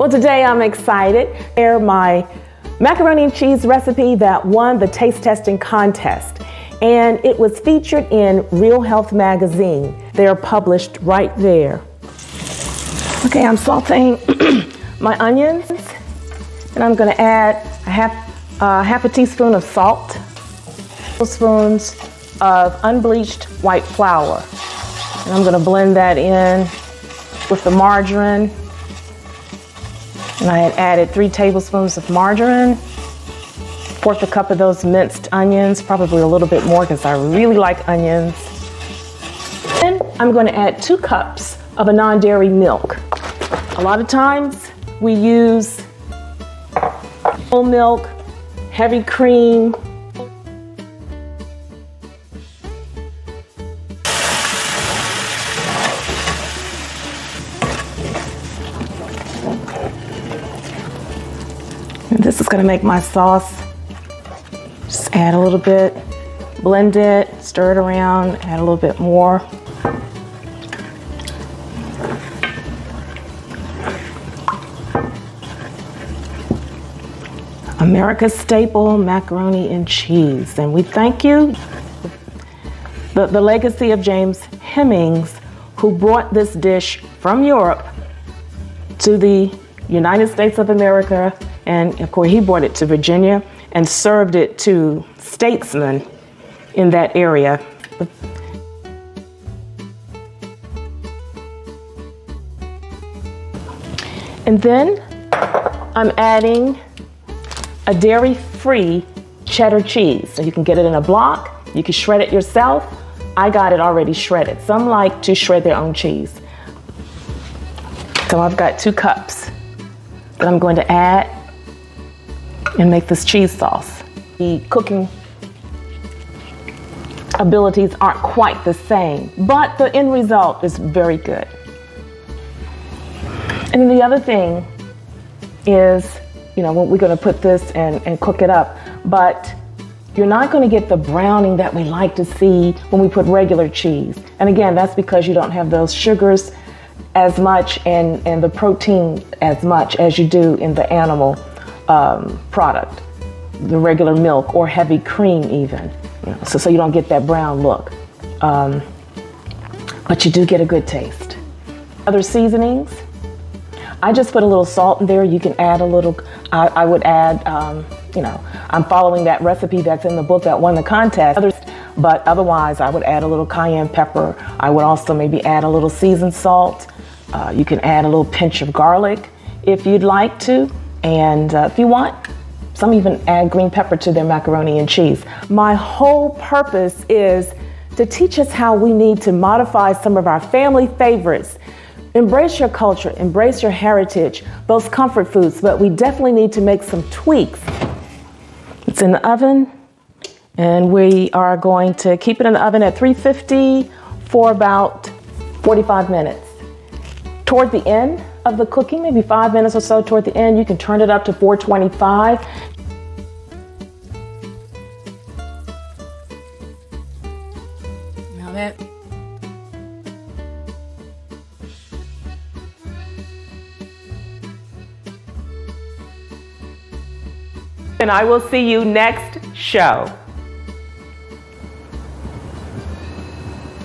Well, today I'm excited to share my macaroni and cheese recipe that won the taste testing contest. And it was featured in Real Health magazine. They're published right there. Okay, I'm sauteing my onions, and I'm gonna add half a teaspoon of salt, tablespoons of unbleached white flour. And I'm gonna blend that in with the margarine. And I had added 3 tablespoons of margarine, 1/4 cup of those minced onions, probably a little bit more because I really like onions. Then I'm going to add 2 cups of a non-dairy milk. A lot of times we use whole milk, heavy cream. This is going to make my sauce. Just add a little bit, blend it, stir it around, add a little bit more. America's staple, macaroni and cheese. And we thank you, the legacy of James Hemings, who brought this dish from Europe to the United States of America. And of course, he brought it to Virginia and served it to statesmen in that area. And then I'm adding a dairy-free cheddar cheese. So you can get it in a block, you can shred it yourself. I got it already shredded. Some like to shred their own cheese. So I've got 2 cups that I'm going to add and make this cheese sauce. The cooking abilities aren't quite the same, but the end result is very good. And then the other thing is, we're gonna put this and cook it up, but you're not gonna get the browning that we like to see when we put regular cheese. And again, that's because you don't have those sugars as much and the protein as much as you do in the animal product, the regular milk or heavy cream even, so you don't get that brown look, but you do get a good taste. Other seasonings, I just put a little salt in there. You can add a little, I would add, I'm following that recipe that's in the book that won the contest, but otherwise I would add a little cayenne pepper. I would also maybe add a little seasoned salt. You can add a little pinch of garlic if you'd like to. And if you want, some even add green pepper to their macaroni and cheese. My whole purpose is to teach us how we need to modify some of our family favorites. Embrace your culture, embrace your heritage, those comfort foods, but we definitely need to make some tweaks. It's in the oven, and we are going to keep it in the oven at 350 for about 45 minutes. Toward the end of the cooking, maybe 5 minutes or so toward the end, you can turn it up to 425. Now that. And I will see you next show.